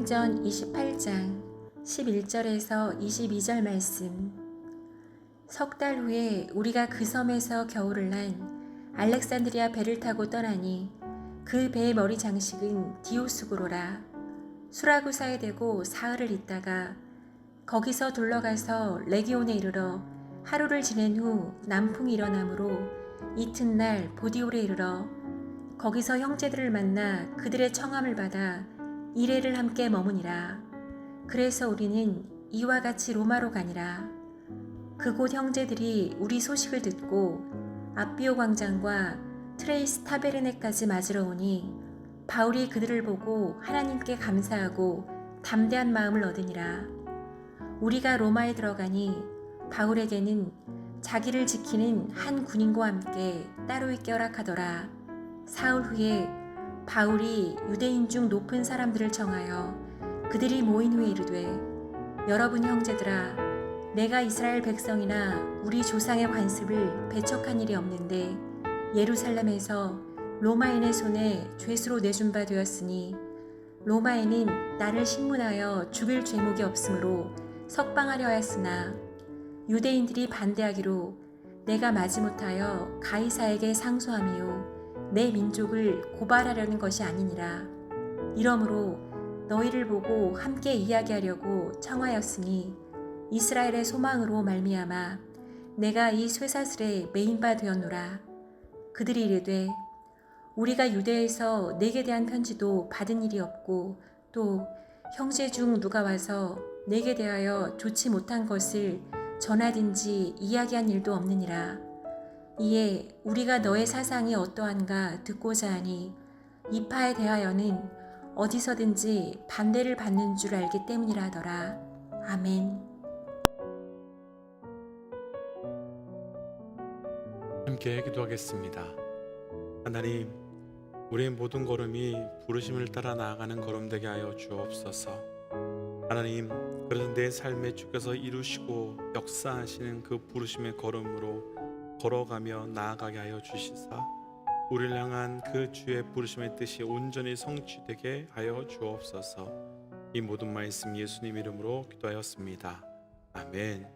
사도행전 28장 11절에서 22절 말씀. 석 달 후에 우리가 그 섬에서 겨울을 난 알렉산드리아 배를 타고 떠나니 그 배의 머리 장식은 디오스구로라. 수라구사에 대고 사흘을 있다가 거기서 둘러가서 레기온에 이르러 하루를 지낸 후 남풍이 일어나므로 이튿날 보디올에 이르러 거기서 형제들을 만나 그들의 청함을 받아 이레를 함께 머무니라. 그래서 우리는 이와 같이 로마로 가니라. 그곳 형제들이 우리 소식을 듣고 아비오 광장과 트레이스 타베르네까지 맞으러 오니 바울이 그들을 보고 하나님께 감사하고 담대한 마음을 얻으니라. 우리가 로마에 들어가니 바울에게는 자기를 지키는 한 군인과 함께 따로 있게 허락하더라. 사흘 후에 바울이 유대인 중 높은 사람들을 청하여 그들이 모인 후에 이르되, 여러분 형제들아, 내가 이스라엘 백성이나 우리 조상의 관습을 배척한 일이 없는데 예루살렘에서 로마인의 손에 죄수로 내준 바 되었으니 로마인은 나를 신문하여 죽일 죄목이 없으므로 석방하려 하였으나 유대인들이 반대하기로 내가 마지못하여 가이사에게 상소함이요 내 민족을 고발하려는 것이 아니니라. 이러므로 너희를 보고 함께 이야기하려고 청하였으니 이스라엘의 소망으로 말미암아 내가 이 쇠사슬에 매인 바 되었노라. 그들이 이르되, 우리가 유대에서 내게 대한 편지도 받은 일이 없고 또 형제 중 누가 와서 내게 대하여 좋지 못한 것을 전하든지 이야기한 일도 없느니라. 이에 우리가 너의 사상이 어떠한가 듣고자 하니 이파에 대하여는 어디서든지 반대를 받는 줄 알기 때문이라 하더라. 아멘. 함께 기도하겠습니다. 하나님, 우리의 모든 걸음이 부르심을 따라 나아가는 걸음 되게 하여 주옵소서. 하나님, 그래서 내 삶에 주께서 이루시고 역사하시는 그 부르심의 걸음으로 걸어가며 나아가게 하여 주시사 우리를 향한 그 주의 부르심의 뜻이 온전히 성취되게 하여 주옵소서. 이 모든 말씀 예수님 이름으로 기도하였습니다. 아멘.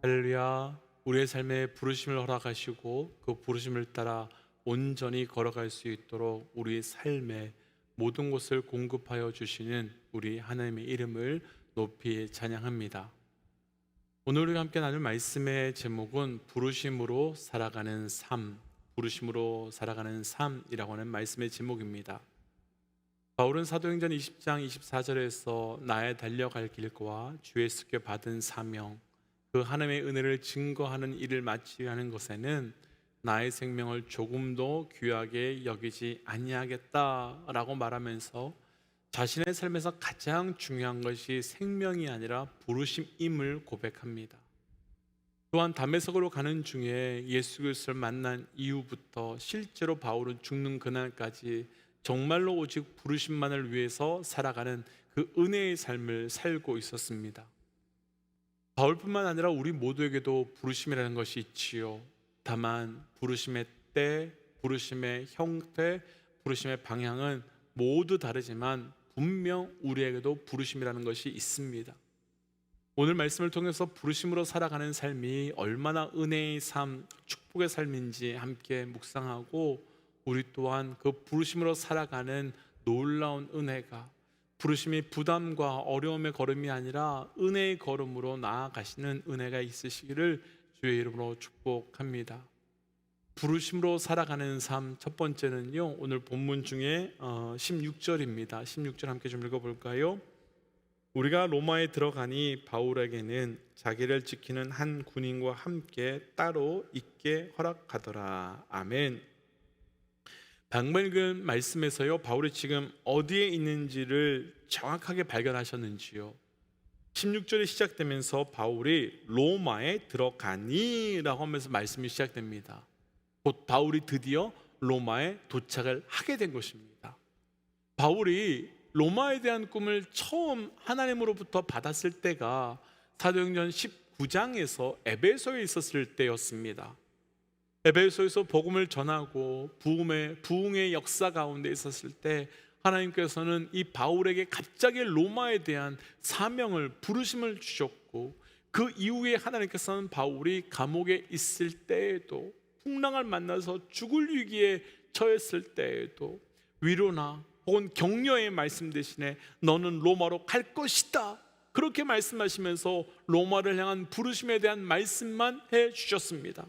할렐루야. 우리의 삶에 부르심을 허락하시고 그 부르심을 따라 온전히 걸어갈 수 있도록 우리 삶의 모든 것을 공급하여 주시는 우리 하나님의 이름을 높이 찬양합니다. 오늘 우리가 함께 나눌 말씀의 제목은 부르심으로 살아가는 삶, 부르심으로 살아가는 삶이라고 하는 말씀의 제목입니다. 바울은 사도행전 20장 24절에서 나의 달려갈 길과 주예수께 받은 사명, 그 하나님의 은혜를 증거하는 일을 마치려 하는 것에는 나의 생명을 조금도 귀하게 여기지 아니하겠다라고 말하면서 자신의 삶에서 가장 중요한 것이 생명이 아니라 부르심임을 고백합니다. 또한 다메섹으로 가는 중에 예수 그리스도를 만난 이후부터 실제로 바울은 죽는 그날까지 정말로 오직 부르심만을 위해서 살아가는 그 은혜의 삶을 살고 있었습니다. 바울뿐만 아니라 우리 모두에게도 부르심이라는 것이 있지요. 다만 부르심의 때, 부르심의 형태, 부르심의 방향은 모두 다르지만 분명 우리에게도 부르심이라는 것이 있습니다. 오늘 말씀을 통해서 부르심으로 살아가는 삶이 얼마나 은혜의 삶, 축복의 삶인지 함께 묵상하고 우리 또한 그 부르심으로 살아가는 놀라운 은혜가 부르심이 부담과 어려움의 걸음이 아니라 은혜의 걸음으로 나아가시는 은혜가 있으시기를 주의 이름으로 축복합니다. 부르심으로 살아가는 삶, 첫 번째는요, 오늘 본문 중에 16절입니다. 16절 함께 좀 읽어볼까요? 우리가 로마에 들어가니 바울에게는 자기를 지키는 한 군인과 함께 따로 있게 허락하더라. 아멘. 방금 읽은 말씀에서요, 바울이 지금 어디에 있는지를 정확하게 발견하셨는지요. 16절이 시작되면서 바울이 로마에 들어가니 라고 하면서 말씀이 시작됩니다. 곧 바울이 드디어 로마에 도착을 하게 된 것입니다. 바울이 로마에 대한 꿈을 처음 하나님으로부터 받았을 때가 사도행전 19장에서 에베소에 있었을 때였습니다. 에베소에서 복음을 전하고 부흥의 역사 가운데 있었을 때 하나님께서는 이 바울에게 갑자기 로마에 대한 사명을, 부르심을 주셨고, 그 이후에 하나님께서는 바울이 감옥에 있을 때에도, 풍랑을 만나서 죽을 위기에 처했을 때에도 위로나 혹은 격려의 말씀 대신에 너는 로마로 갈 것이다, 그렇게 말씀하시면서 로마를 향한 부르심에 대한 말씀만 해주셨습니다.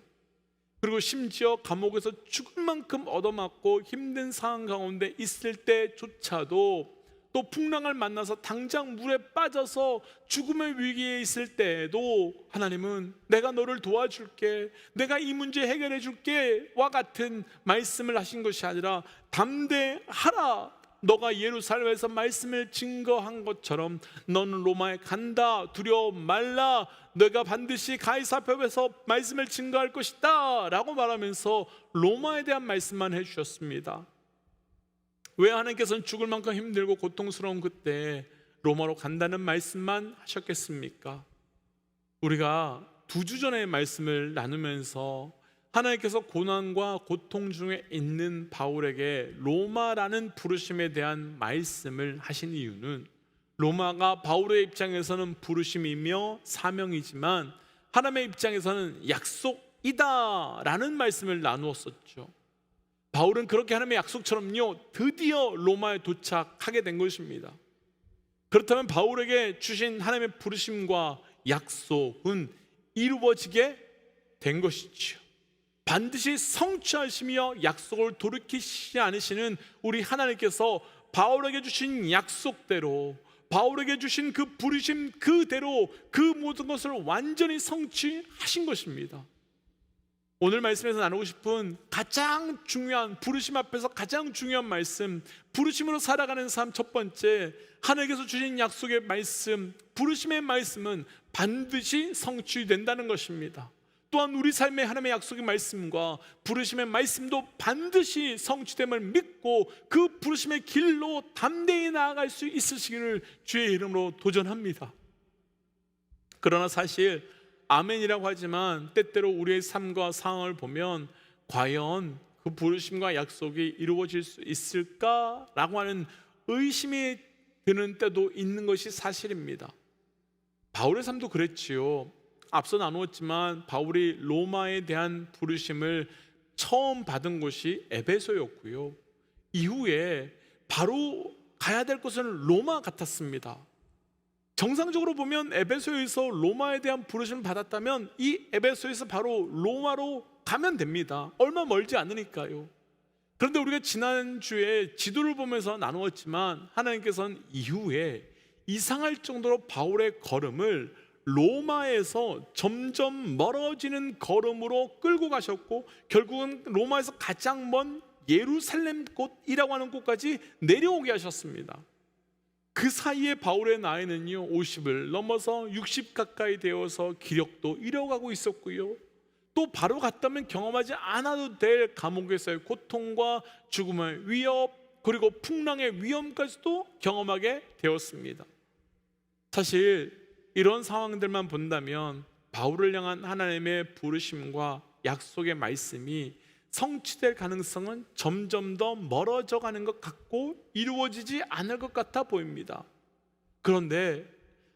그리고 심지어 감옥에서 죽을 만큼 얻어맞고 힘든 상황 가운데 있을 때조차도, 또 풍랑을 만나서 당장 물에 빠져서 죽음의 위기에 있을 때에도 하나님은 내가 너를 도와줄게, 내가 이 문제 해결해 줄게 와 같은 말씀을 하신 것이 아니라 담대하라, 너가 예루살렘에서 말씀을 증거한 것처럼 너는 로마에 간다, 두려워 말라, 내가 반드시 가이사 앞에서 말씀을 증거할 것이다 라고 말하면서 로마에 대한 말씀만 해주셨습니다. 왜 하나님께서는 죽을 만큼 힘들고 고통스러운 그때 로마로 간다는 말씀만 하셨겠습니까? 우리가 2주 전에 말씀을 나누면서 하나님께서 고난과 고통 중에 있는 바울에게 로마라는 부르심에 대한 말씀을 하신 이유는, 로마가 바울의 입장에서는 부르심이며 사명이지만 하나님의 입장에서는 약속이다 라는 말씀을 나누었었죠. 바울은 그렇게 하나님의 약속처럼요, 드디어 로마에 도착하게 된 것입니다. 그렇다면 바울에게 주신 하나님의 부르심과 약속은 이루어지게 된 것이지요. 반드시 성취하시며 약속을 돌이키시지 않으시는 우리 하나님께서 바울에게 주신 약속대로, 바울에게 주신 그 부르심 그대로 그 모든 것을 완전히 성취하신 것입니다. 오늘 말씀에서 나누고 싶은 가장 중요한, 부르심 앞에서 가장 중요한 말씀, 부르심으로 살아가는 삶 첫 번째, 하나님께서 주신 약속의 말씀, 부르심의 말씀은 반드시 성취된다는 것입니다. 또한 우리 삶의 하나님의 약속의 말씀과 부르심의 말씀도 반드시 성취됨을 믿고 그 부르심의 길로 담대히 나아갈 수 있으시기를 주의 이름으로 도전합니다. 그러나 사실 아멘이라고 하지만 때때로 우리의 삶과 상황을 보면 과연 그 부르심과 약속이 이루어질 수 있을까라고 하는 의심이 드는 때도 있는 것이 사실입니다. 바울의 삶도 그랬지요. 앞서 나누었지만 바울이 로마에 대한 부르심을 처음 받은 곳이 에베소였고요, 이후에 바로 가야 될 곳은 로마 같았습니다. 정상적으로 보면 에베소에서 로마에 대한 부르심을 받았다면 이 에베소에서 바로 로마로 가면 됩니다. 얼마 멀지 않으니까요. 그런데 우리가 지난주에 지도를 보면서 나누었지만 하나님께서는 이후에 이상할 정도로 바울의 걸음을 로마에서 점점 멀어지는 걸음으로 끌고 가셨고, 결국은 로마에서 가장 먼 예루살렘 곳이라고 하는 곳까지 내려오게 하셨습니다. 그 사이에 바울의 나이는요 50을 넘어서 60 가까이 되어서 기력도 잃어가고 있었고요, 또 바로 갔다면 경험하지 않아도 될 감옥에서의 고통과 죽음의 위협, 그리고 풍랑의 위험까지도 경험하게 되었습니다. 사실 이런 상황들만 본다면 바울을 향한 하나님의 부르심과 약속의 말씀이 성취될 가능성은 점점 더 멀어져 가는 것 같고 이루어지지 않을 것 같아 보입니다. 그런데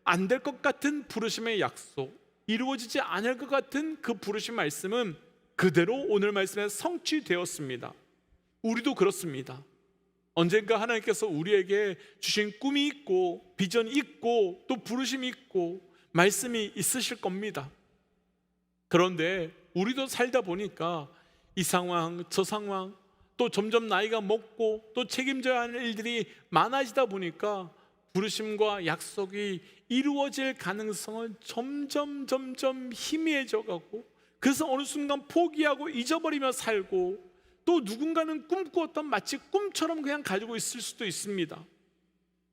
안 될 것 같은 부르심의 약속, 이루어지지 않을 것 같은 그 부르심 말씀은 그대로 오늘 말씀에 성취되었습니다. 우리도 그렇습니다. 언젠가 하나님께서 우리에게 주신 꿈이 있고 비전이 있고 또 부르심이 있고 말씀이 있으실 겁니다. 그런데 우리도 살다 보니까 이 상황 저 상황, 또 점점 나이가 먹고 또 책임져야 하는 일들이 많아지다 보니까 부르심과 약속이 이루어질 가능성은 점점 희미해져 가고, 그래서 어느 순간 포기하고 잊어버리며 살고, 또 누군가는 꿈꾸었던 마치 꿈처럼 그냥 가지고 있을 수도 있습니다.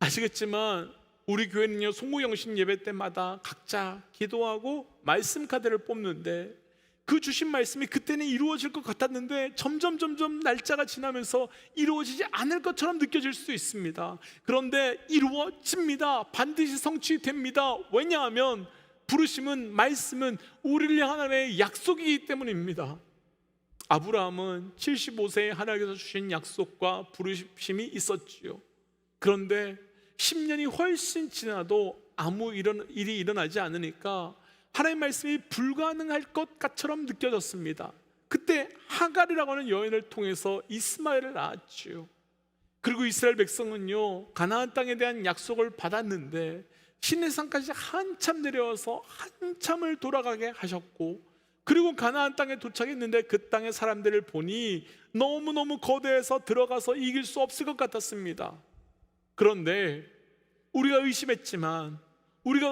아시겠지만 우리 교회는요 송구영신 예배 때마다 각자 기도하고 말씀 카드를 뽑는데, 그 주신 말씀이 그때는 이루어질 것 같았는데 점점 날짜가 지나면서 이루어지지 않을 것처럼 느껴질 수 있습니다. 그런데 이루어집니다. 반드시 성취됩니다. 왜냐하면 부르심은, 말씀은 우리를 향한 하나님의 약속이기 때문입니다. 아브라함은 75세에 하나님께서 주신 약속과 부르심이 있었지요. 그런데 10년이 훨씬 지나도 아무 일이 일어나지 않으니까 하나님의 말씀이 불가능할 것처럼 느껴졌습니다. 그때 하갈이라고 하는 여인을 통해서 이스마엘을 낳았지요. 그리고 이스라엘 백성은요, 가나안 땅에 대한 약속을 받았는데 시내산까지 한참 내려와서 한참을 돌아가게 하셨고, 그리고 가나안 땅에 도착했는데 그 땅의 사람들을 보니 너무너무 거대해서 들어가서 이길 수 없을 것 같았습니다. 그런데 우리가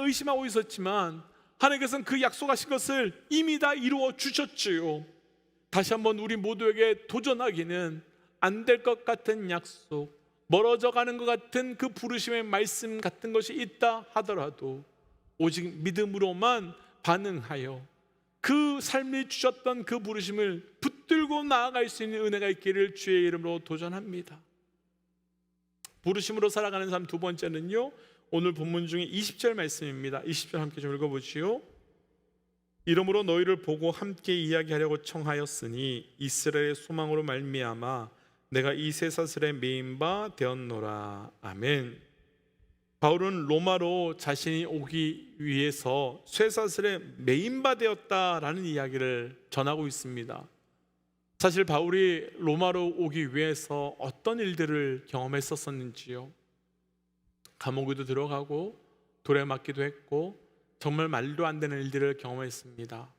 의심하고 있었지만 하나님께서는 그 약속하신 것을 이미 다 이루어 주셨지요. 다시 한번 우리 모두에게 도전하기는 안 될 것 같은 약속, 멀어져 가는 것 같은 그 부르심의 말씀 같은 것이 있다 하더라도 오직 믿음으로만 반응하여 그 삶이 주셨던 그 부르심을 붙들고 나아갈 수 있는 은혜가 있기를 주의 이름으로 도전합니다. 부르심으로 살아가는 삶 두 번째는요, 오늘 본문 중에 20절 말씀입니다. 20절 함께 좀 읽어보시오. 이러므로 너희를 보고 함께 이야기하려고 청하였으니 이스라엘의 소망으로 말미암아 내가 이 쇠사슬에 매인 바 되었노라. 아멘. 바울은 로마로 자신이 오기 위해서 쇠사슬에 매인 바 되었다라는 이야기를 전하고 있습니다. 사실 바울이 로마로 오기 위해서 어떤 일들을 경험했었는지요. 감옥에도 들어가고 돌에 맞기도 했고 정말 말도 안 되는 일들을 경험했습니다.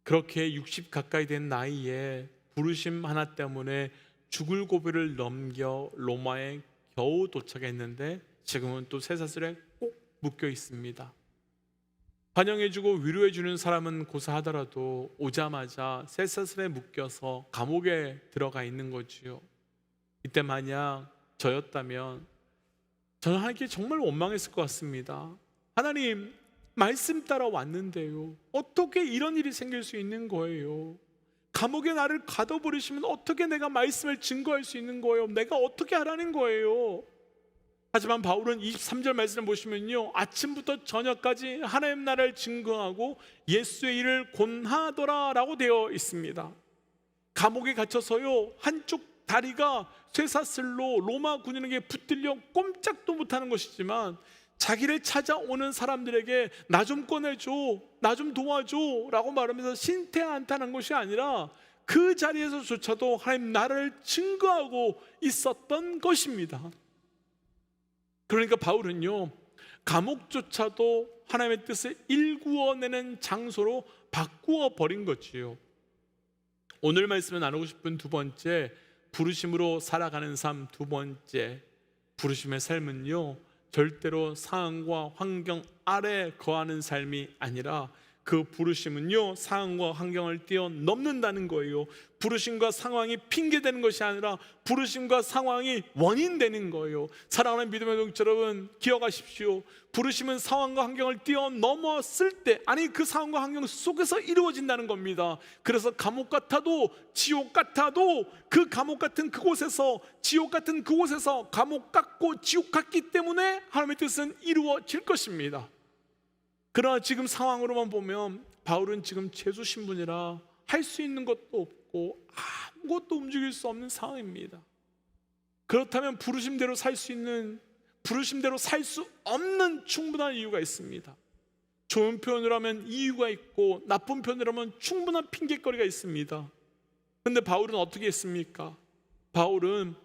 그렇게 60 가까이 된 나이에 부르심 하나 때문에 죽을 고비를 넘겨 로마에 겨우 도착했는데 지금은 또 쇠사슬에 꼭 묶여 있습니다. 환영해주고 위로해주는 사람은 고사하더라도 오자마자 쇠사슬에 묶여서 감옥에 들어가 있는 거지요. 이때 만약 저였다면 저는 하나님께 정말 원망했을 것 같습니다. 하나님, 말씀 따라 왔는데요, 어떻게 이런 일이 생길 수 있는 거예요? 감옥에 나를 가둬버리시면 어떻게 내가 말씀을 증거할 수 있는 거예요? 내가 어떻게 하라는 거예요? 하지만 바울은 23절 말씀을 보시면요, 아침부터 저녁까지 하나님 나라를 증거하고 예수의 일을 권하더라 라고 되어 있습니다. 감옥에 갇혀서요, 한쪽 다리가 쇠사슬로 로마 군인에게 붙들려 꼼짝도 못하는 것이지만 자기를 찾아오는 사람들에게 나 좀 꺼내줘, 나 좀 도와줘 라고 말하면서 신태한탄한 것이 아니라 그 자리에서조차도 하나님 나라를 증거하고 있었던 것입니다. 그러니까 바울은요, 감옥조차도 하나님의 뜻을 일구어내는 장소로 바꾸어 버린 거지요. 오늘 말씀을 나누고 싶은 두 번째, 부르심으로 살아가는 삶 두 번째, 부르심의 삶은요, 절대로 상황과 환경 아래 거하는 삶이 아니라 그 부르심은요, 상황과 환경을 뛰어넘는다는 거예요. 부르심과 상황이 핑계되는 것이 아니라 부르심과 상황이 원인되는 거예요. 사랑하는 믿음의 동지 여러분, 기억하십시오. 부르심은 상황과 환경을 뛰어넘었을 때, 아니 그 상황과 환경 속에서 이루어진다는 겁니다. 그래서 감옥 같아도 지옥 같아도 그 감옥 같은 그곳에서, 지옥 같은 그곳에서 감옥 같고 지옥 같기 때문에 하나님의 뜻은 이루어질 것입니다. 그러나 지금 상황으로만 보면 바울은 지금 죄수 신분이라 할 수 있는 것도 없고 아무것도 움직일 수 없는 상황입니다. 그렇다면 부르심대로 살 수 있는, 부르심대로 살 수 없는 충분한 이유가 있습니다. 좋은 표현을 하면 이유가 있고 나쁜 표현을 하면 충분한 핑계거리가 있습니다. 그런데 바울은 어떻게 했습니까? 바울은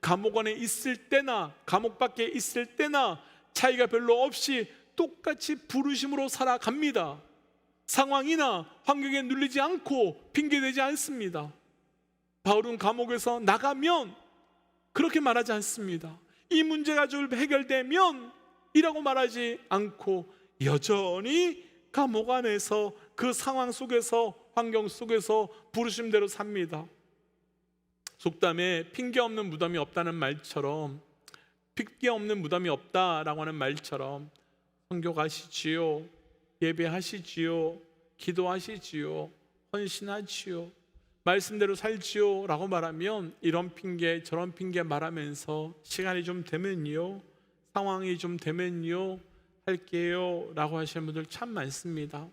감옥 안에 있을 때나 감옥 밖에 있을 때나 차이가 별로 없이 똑같이 부르심으로 살아갑니다. 상황이나 환경에 눌리지 않고 핑계대지 않습니다. 바울은 감옥에서 나가면 그렇게 말하지 않습니다. 이 문제가 좀 해결되면 이라고 말하지 않고 여전히 감옥 안에서 그 상황 속에서, 환경 속에서 부르심대로 삽니다. 속담에 핑계 없는 무덤이 없다는 말처럼, 핑계 없는 무덤이 없다라고 하는 말처럼 선교가시지요, 예배하시지요, 기도하시지요, 헌신하지요, 말씀대로 살지요 라고 말하면 이런 핑계 저런 핑계 말하면서 시간이 좀 되면요, 상황이 좀 되면요 할게요 라고 하시는 분들 참 많습니다.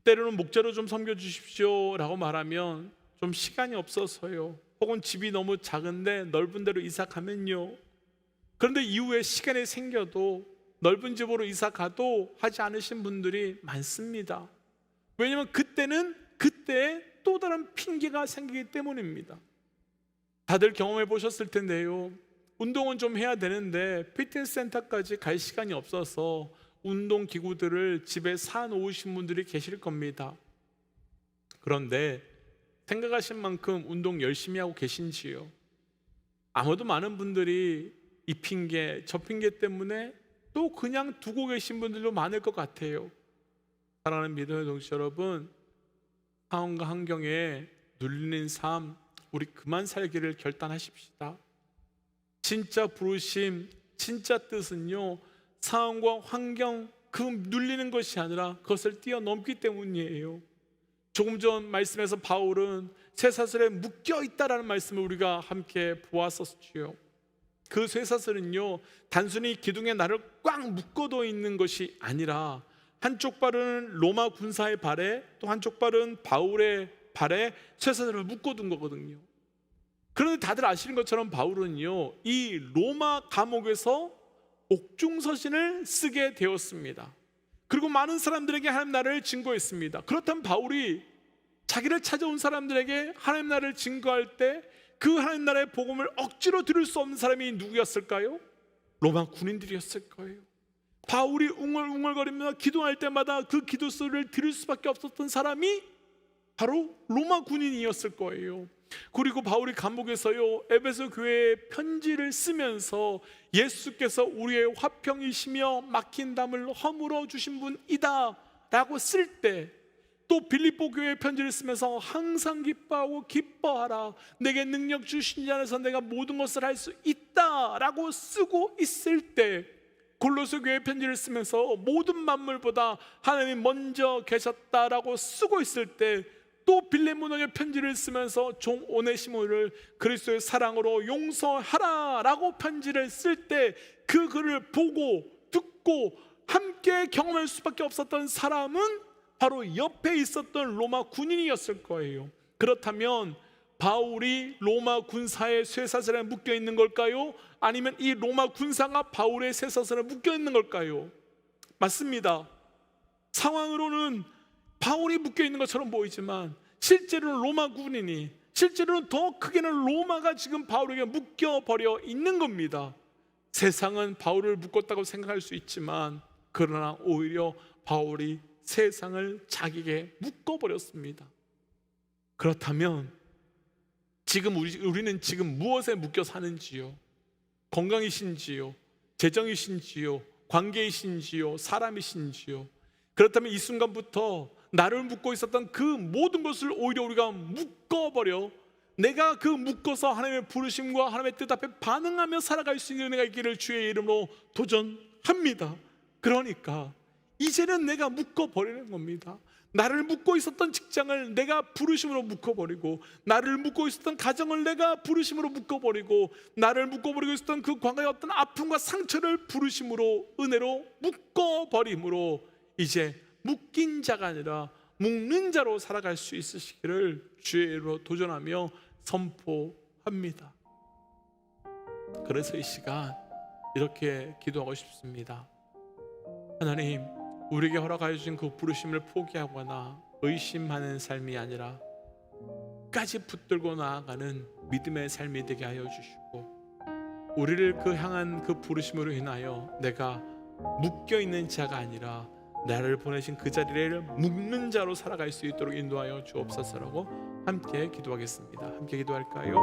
때로는 목자로 좀 섬겨주십시오 라고 말하면 좀 시간이 없어서요, 혹은 집이 너무 작은데 넓은 데로 이사 가면요, 그런데 이후에 시간이 생겨도 넓은 집으로 이사 가도 하지 않으신 분들이 많습니다. 왜냐하면 그때는 그때의 또 다른 핑계가 생기기 때문입니다. 다들 경험해 보셨을 텐데요, 운동은 좀 해야 되는데 피트니스 센터까지 갈 시간이 없어서 운동기구들을 집에 사놓으신 분들이 계실 겁니다. 그런데 생각하신 만큼 운동 열심히 하고 계신지요? 아마도 많은 분들이 이 핑계 저 핑계 때문에 또 그냥 두고 계신 분들도 많을 것 같아요. 사랑하는 믿음의 동지 여러분, 상황과 환경에 눌리는 삶 우리 그만 살기를 결단하십시다. 진짜 부르심, 진짜 뜻은요, 상황과 환경 그 눌리는 것이 아니라 그것을 뛰어넘기 때문이에요. 조금 전 말씀에서 바울은 쇠사슬에 묶여 있다라는 말씀을 우리가 함께 보았었지요. 그 쇠사슬은요, 단순히 기둥에 나를 꽉 묶어둬 있는 것이 아니라 한쪽 발은 로마 군사의 발에, 또 한쪽 발은 바울의 발에 쇠사슬을 묶어둔 거거든요. 그런데 다들 아시는 것처럼 바울은요, 이 로마 감옥에서 옥중서신을 쓰게 되었습니다. 그리고 많은 사람들에게 하나님 나라를 증거했습니다. 그렇다면 바울이 자기를 찾아온 사람들에게 하나님 나라를 증거할 때 그 하나님 나라의 복음을 억지로 들을 수 없는 사람이 누구였을까요? 로마 군인들이었을 거예요. 바울이 웅얼웅얼거리며 기도할 때마다 그 기도 소리를 들을 수밖에 없었던 사람이 바로 로마 군인이었을 거예요. 그리고 바울이 감옥에서요, 에베소 교회에 편지를 쓰면서 예수께서 우리의 화평이시며 막힌 담을 허물어 주신 분이다 라고 쓸 때, 또 빌립보 교회에 편지를 쓰면서 항상 기뻐하고 기뻐하라, 내게 능력 주신 자 안에서 내가 모든 것을 할 수 있다 라고 쓰고 있을 때, 골로새 교회에 편지를 쓰면서 모든 만물보다 하나님이 먼저 계셨다라고 쓰고 있을 때, 또 빌레몬에게 편지를 쓰면서 종 오네시모를 그리스도의 사랑으로 용서하라 라고 편지를 쓸 때, 그 글을 보고 듣고 함께 경험할 수밖에 없었던 사람은 바로 옆에 있었던 로마 군인이었을 거예요. 그렇다면 바울이 로마 군사의 쇠사슬에 묶여 있는 걸까요? 아니면 이 로마 군사가 바울의 쇠사슬에 묶여 있는 걸까요? 맞습니다. 상황으로는 바울이 묶여 있는 것처럼 보이지만 실제로는 로마 군인이, 실제로는 더 크게는 로마가 지금 바울에게 묶여버려 있는 겁니다. 세상은 바울을 묶었다고 생각할 수 있지만, 그러나 오히려 바울이 세상을 자기에게 묶어버렸습니다. 그렇다면 지금 우리는 지금 무엇에 묶여 사는지요? 건강이신지요? 재정이신지요? 관계이신지요? 사람이신지요? 그렇다면 이 순간부터 나를 묶고 있었던 그 모든 것을 오히려 우리가 묶어버려 내가 그 묶어서 하나님의 부르심과 하나님의 뜻 앞에 반응하며 살아갈 수 있는 은혜가 있기를 주의 이름으로 도전합니다. 그러니까 이제는 내가 묶어버리는 겁니다. 나를 묶고 있었던 직장을 내가 부르심으로 묶어버리고, 나를 묶고 있었던 가정을 내가 부르심으로 묶어버리고, 나를 묶어버리고 있었던 그 과거의 어떤 아픔과 상처를 부르심으로, 은혜로 묶어버림으로 이제 묶인 자가 아니라 묶는 자로 살아갈 수 있으시기를 주의 이름으로 도전하며 선포합니다. 그래서 이 시간 이렇게 기도하고 싶습니다. 하나님, 우리에게 허락하여 주신 그 부르심을 포기하거나 의심하는 삶이 아니라 끝까지 붙들고 나아가는 믿음의 삶이 되게 하여 주시고, 우리를 그 향한 그 부르심으로 인하여 내가 묶여있는 자가 아니라 나를 보내신 그 자리를 묶는 자로 살아갈 수 있도록 인도하여 주옵소서라고 함께 기도하겠습니다. 함께 기도할까요?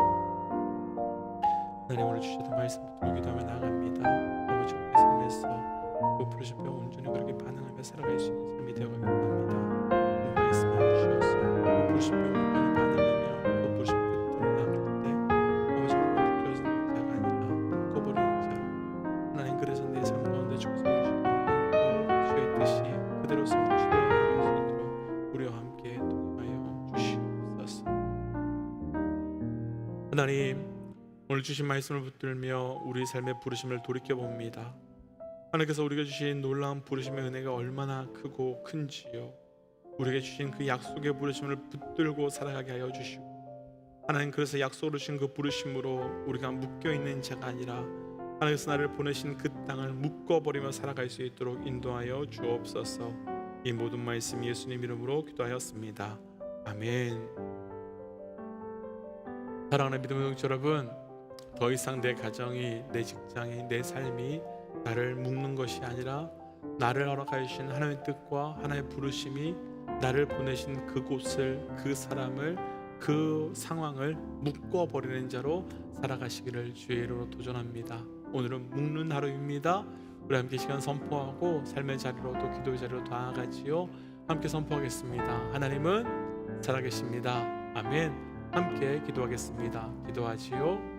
하나님, 오늘 주셨던 말씀 붙들고 기도하며 나아갑니다. 아버지, 우리의 삶에서 그 부르심에 온전히 그렇게 반응하며 살아갈 수 있는 삶이 되어가길 원합니다. 그 말씀을 주셔서 그 부르심에 온전히 반응하며 그 부르심 끝으로 나아갈 때 아버지, 우리가 묶여있는 자가 아니라 묶어버리는 자로, 하나님, 그래서 내 삶 가운데 주께서 주시는 주의 뜻이 그대로 성취되어 나갈 수 있도록 우리와 함께 동행하여 주시옵소서. 하나님, 오늘 주신 말씀을 붙들며 우리 삶의 부르심을 돌이켜봅니다. 하나님께서 우리가 주신 놀라운 부르심의 은혜가 얼마나 크고 큰지요. 우리에게 주신 그 약속의 부르심을 붙들고 살아가게 하여 주시고, 하나님, 그래서 약속으로 주신 그 부르심으로 우리가 묶여있는 자가 아니라 하나님께서 나를 보내신 그 땅을 묶어버리며 살아갈 수 있도록 인도하여 주옵소서. 이 모든 말씀 예수님 이름으로 기도하였습니다. 아멘. 사랑하는 믿음의 동지 여러분, 더 이상 내 가정이, 내 직장이, 내 삶이 나를 묶는 것이 아니라 나를 허락하여 주신 하나님의 뜻과 하나님의 부르심이 나를 보내신 그곳을, 그 사람을, 그 상황을 묶어버리는 자로 살아가시기를 주의 이름으로 도전합니다. 오늘은 묶는 하루입니다. 우리 함께 시간 선포하고 삶의 자리로 또 기도의 자리로 나아가지요. 함께 선포하겠습니다. 하나님은 살아계십니다. 아멘. 함께 기도하겠습니다. 기도하지요.